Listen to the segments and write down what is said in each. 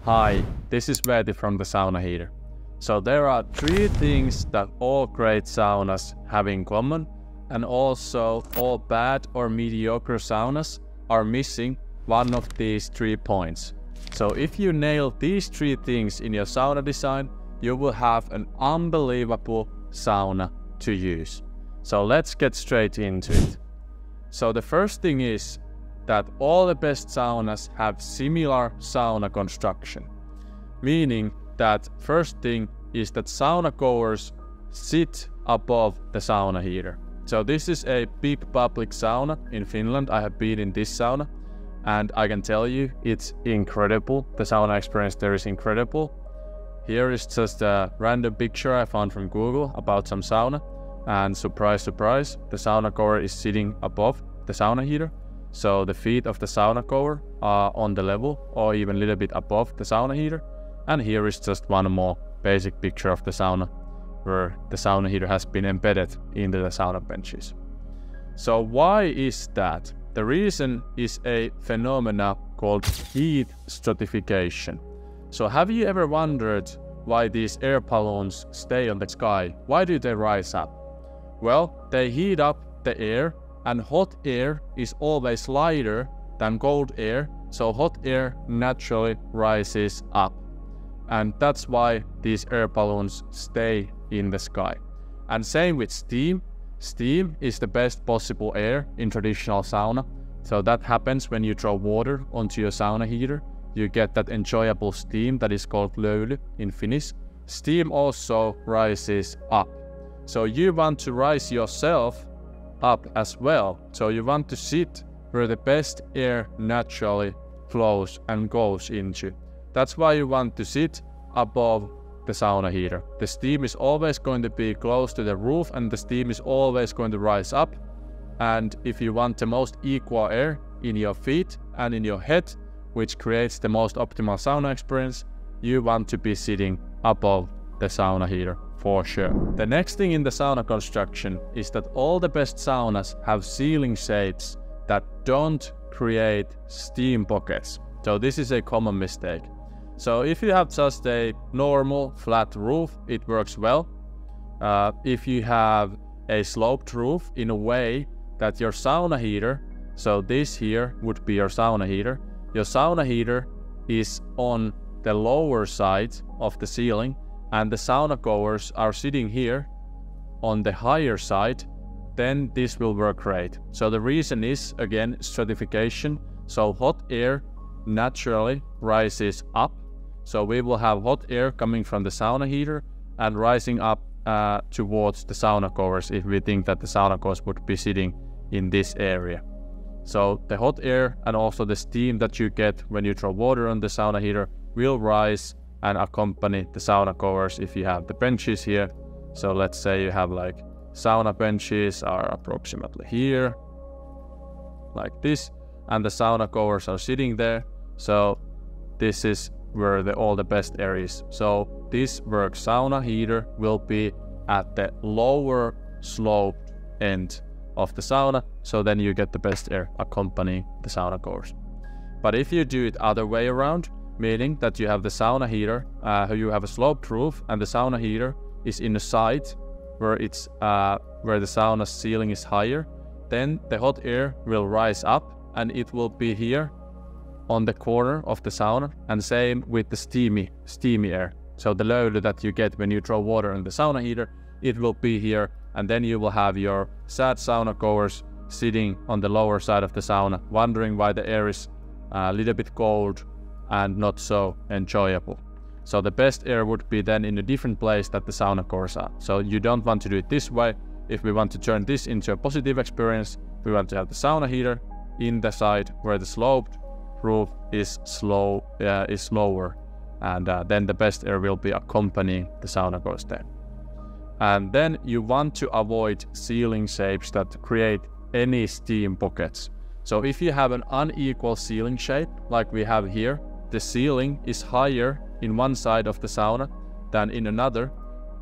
Hi, this is Veeti from the Sauna Heater. So there are 3 things that all great saunas have in common, and also all bad or mediocre saunas are missing one of these 3 points. So if you nail these 3 things in your sauna design, you will have an unbelievable sauna to use. So let's get straight into it. So the first thing is that all the best saunas have similar sauna construction. Meaning that first thing is that sauna goers sit above the sauna heater. So this is a big public sauna in Finland. I have been in this sauna and I can tell you it's incredible. The sauna experience there is incredible. Here is just a random picture I found from Google about some sauna, and surprise, surprise, the sauna goer is sitting above the sauna heater. So the feet of the sauna goer are on the level or even a little bit above the sauna heater. And here is just one more basic picture of the sauna where the sauna heater has been embedded into the sauna benches. So why is that? The reason is a phenomena called heat stratification. So have you ever wondered why these air balloons stay on the sky? Why do they rise up? Well, they heat up the air, and hot air is always lighter than cold air, so hot air naturally rises up. And that's why these air balloons stay in the sky. And same with steam. Steam is the best possible air in traditional sauna. So that happens when you throw water onto your sauna heater. You get that enjoyable steam that is called löyly in Finnish. Steam also rises up. So you want to rise yourself up as well. So you want to sit where the best air naturally flows and goes into. That's why you want to sit above the sauna heater. The steam is always going to be close to the roof and the steam is always going to rise up. And if you want the most equal air in your feet and in your head, which creates the most optimal sauna experience, you want to be sitting above the sauna heater for sure. The next thing in the sauna construction is that all the best saunas have ceiling shapes that don't create steam pockets. So this is a common mistake. So if you have just a normal flat roof, it works well. If you have a sloped roof in a way that your sauna heater, so this here would be your sauna heater, your sauna heater is on the lower side of the ceiling and the sauna goers are sitting here on the higher side, then this will work great. So the reason is, again, stratification. So hot air naturally rises up. So we will have hot air coming from the sauna heater and rising up towards the sauna goers if we think that the sauna goers would be sitting in this area. So the hot air and also the steam that you get when you throw water on the sauna heater will rise and accompany the sauna goers if you have the benches here. So let's say you have like sauna benches are approximately here, like this, and the sauna goers are sitting there. So this is where all the best air is. So this work sauna heater will be at the lower sloped end of the sauna, so then you get the best air accompanying the sauna goers. But if you do it other way around, meaning that you have the sauna heater, you have a sloped roof and the sauna heater is in the side where it's where the sauna ceiling is higher, then the hot air will rise up and it will be here on the corner of the sauna, and same with the steamy air. So the löyly that you get when you throw water in the sauna heater, it will be here, and then you will have your sad sauna goers sitting on the lower side of the sauna, wondering why the air is a little bit cold and not so enjoyable. So the best air would be then in a different place that the sauna goers are. So you don't want to do it this way. If we want to turn this into a positive experience, we want to have the sauna heater in the side where the sloped roof is slower, and then the best air will be accompanying the sauna goers there. And then you want to avoid ceiling shapes that create any steam pockets. So if you have an unequal ceiling shape like we have here, the ceiling is higher in one side of the sauna than in another,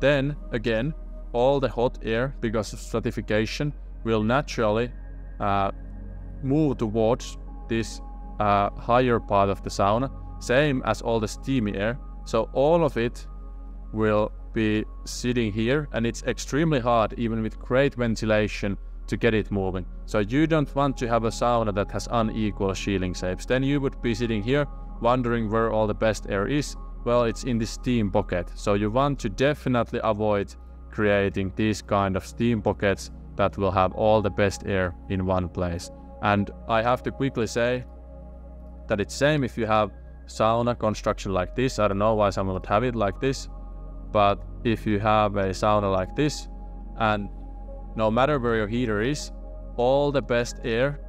then again all the hot air, because of stratification, will naturally move towards this higher part of the sauna. same as all the steamy air. So all of it will be sitting here, and it's extremely hard, even with great ventilation, to get it moving. So you don't want to have a sauna that has unequal shielding shapes. Then you would be sitting here wondering where all the best air is. Well, it's in the steam pocket. So you want to definitely avoid creating these kind of steam pockets that will have all the best air in one place. And I have to quickly say that it's same if you have sauna construction like this. I don't know why someone would have it like this, but if you have a sauna like this, and no matter where your heater is, all the best air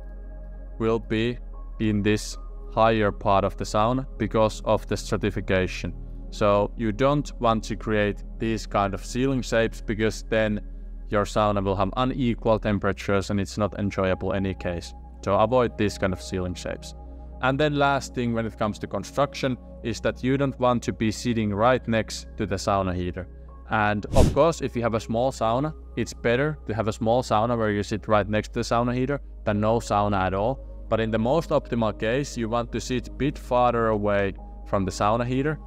will be in this higher part of the sauna because of the stratification. So you don't want to create these kind of ceiling shapes, because then your sauna will have unequal temperatures and it's not enjoyable in any case. So avoid these kind of ceiling shapes. And then last thing when it comes to construction is that you don't want to be sitting right next to the sauna heater. And of course, if you have a small sauna, it's better to have a small sauna where you sit right next to the sauna heater than no sauna at all. But in the most optimal case, you want to sit a bit farther away from the sauna heater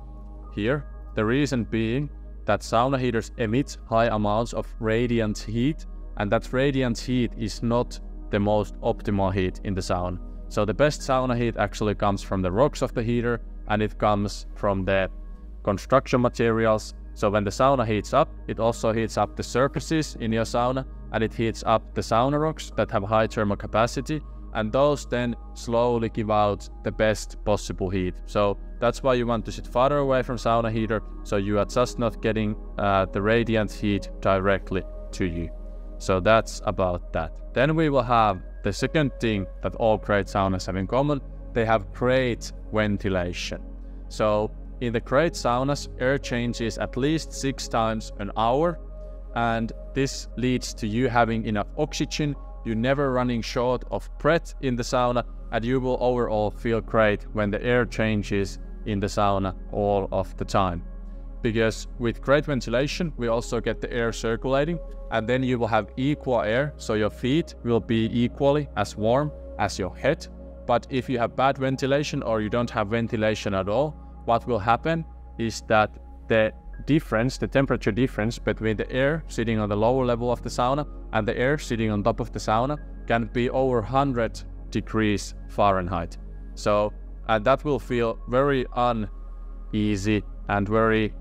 here. The reason being that sauna heaters emit high amounts of radiant heat, and that radiant heat is not the most optimal heat in the sauna. So the best sauna heat actually comes from the rocks of the heater, and it comes from the construction materials. So when the sauna heats up, it also heats up the surfaces in your sauna, and it heats up the sauna rocks that have high thermal capacity, and those then slowly give out the best possible heat. So that's why you want to sit farther away from sauna heater, so you are just not getting the radiant heat directly to you. So that's about that. Then we will have the second thing that all great saunas have in common. They have great ventilation. So in the great saunas, air changes at least 6 times an hour, and this leads to you having enough oxygen. You're never running short of breath in the sauna, and you will overall feel great when the air changes in the sauna all of the time. Because with great ventilation, we also get the air circulating, and then you will have equal air, so your feet will be equally as warm as your head. But if you have bad ventilation or you don't have ventilation at all, what will happen is that the temperature difference between the air sitting on the lower level of the sauna and the air sitting on top of the sauna can be over 100 degrees Fahrenheit. So, and that will feel very uneasy and very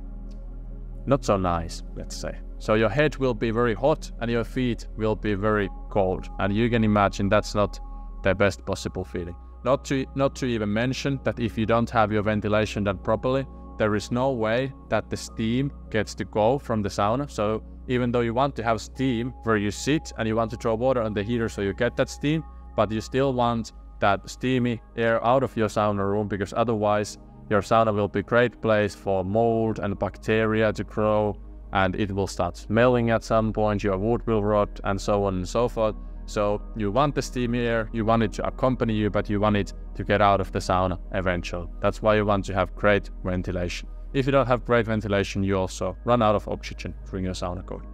not so nice, let's say. So your head will be very hot and your feet will be very cold. And you can imagine that's not the best possible feeling. Not to even mention that if you don't have your ventilation done properly, there is no way that the steam gets to go from the sauna. So even though you want to have steam where you sit and you want to throw water on the heater so you get that steam, but you still want that steamy air out of your sauna room, because otherwise your sauna will be a great place for mold and bacteria to grow, and it will start smelling at some point, your wood will rot, and so on and so forth. So you want the steamy air, you want it to accompany you, but you want it to get out of the sauna eventually. That's why you want to have great ventilation. If you don't have great ventilation, you also run out of oxygen during your sauna going.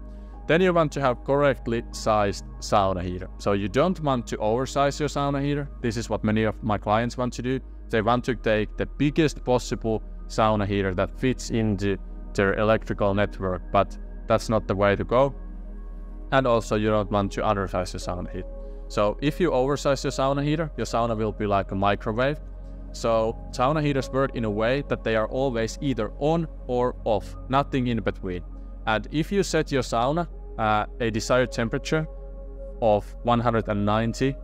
Then you want to have correctly sized sauna heater. So you don't want to oversize your sauna heater. This is what many of my clients want to do. They want to take the biggest possible sauna heater that fits into their electrical network, but that's not the way to go. And also you don't want to undersize your sauna heater. So if you oversize your sauna heater, your sauna will be like a microwave. So sauna heaters work in a way that they are always either on or off, nothing in between. And if you set your sauna a desired temperature of 190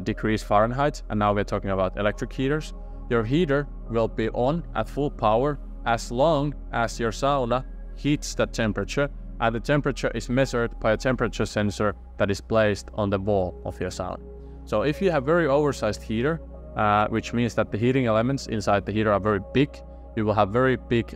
degrees Fahrenheit, and now we're talking about electric heaters, your heater will be on at full power as long as your sauna heats that temperature, and the temperature is measured by a temperature sensor that is placed on the wall of your sauna. So if you have very oversized heater, which means that the heating elements inside the heater are very big, you will have very big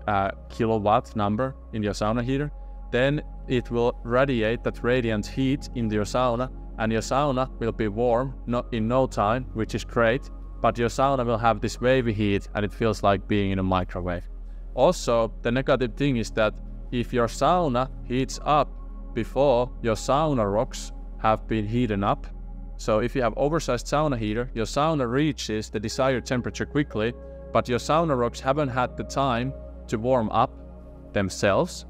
kilowatt number in your sauna heater, then it will radiate that radiant heat into your sauna, and your sauna will be warm in no time, which is great, but your sauna will have this wavy heat and it feels like being in a microwave. Also, the negative thing is that if your sauna heats up before your sauna rocks have been heated up, so if you have oversized sauna heater, your sauna reaches the desired temperature quickly, but your sauna rocks haven't had the time to warm up themselves,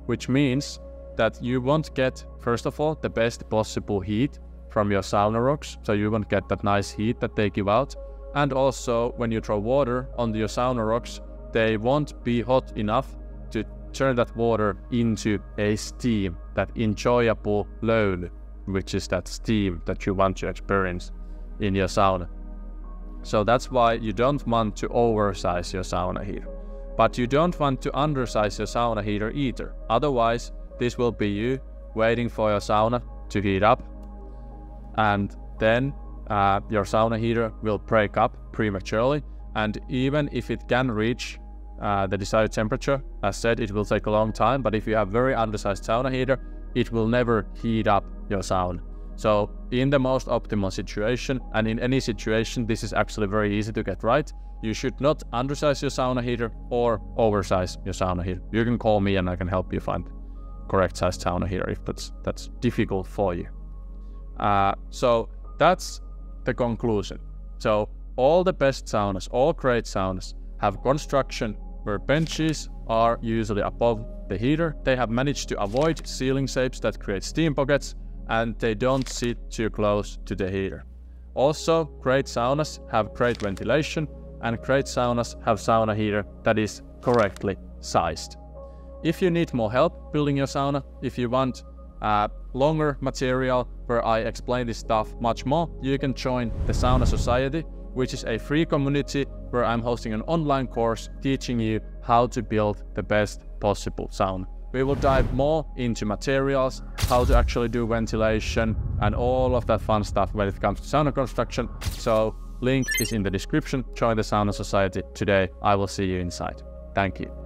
which means that you won't get, first of all, the best possible heat from your sauna rocks, so you won't get that nice heat that they give out. And also, when you throw water onto your sauna rocks, they won't be hot enough to turn that water into a steam, that enjoyable load, which is that steam that you want to experience in your sauna. So that's why you don't want to oversize your sauna heater. But you don't want to undersize your sauna heater either. Otherwise, this will be you waiting for your sauna to heat up, and then your sauna heater will break up prematurely. And even if it can reach the desired temperature, as said, it will take a long time, but if you have very undersized sauna heater, it will never heat up your sauna. So in the most optimal situation, and in any situation, this is actually very easy to get right. You should not undersize your sauna heater or oversize your sauna heater. You can call me and I can help you find correct size sauna heater if that's difficult for you. So that's the conclusion. So all the best saunas, all great saunas, have construction where benches are usually above the heater. They have managed to avoid ceiling shapes that create steam pockets, and they don't sit too close to the heater. Also, great saunas have great ventilation, and great saunas have sauna heater that is correctly sized. If you need more help building your sauna, if you want longer material where I explain this stuff much more, you can join the Sauna Society, which is a free community where I'm hosting an online course teaching you how to build the best possible sauna. We will dive more into materials, how to actually do ventilation, and all of that fun stuff when it comes to sauna construction. So link is in the description. Join the Sauna Society today. I will see you inside. Thank you.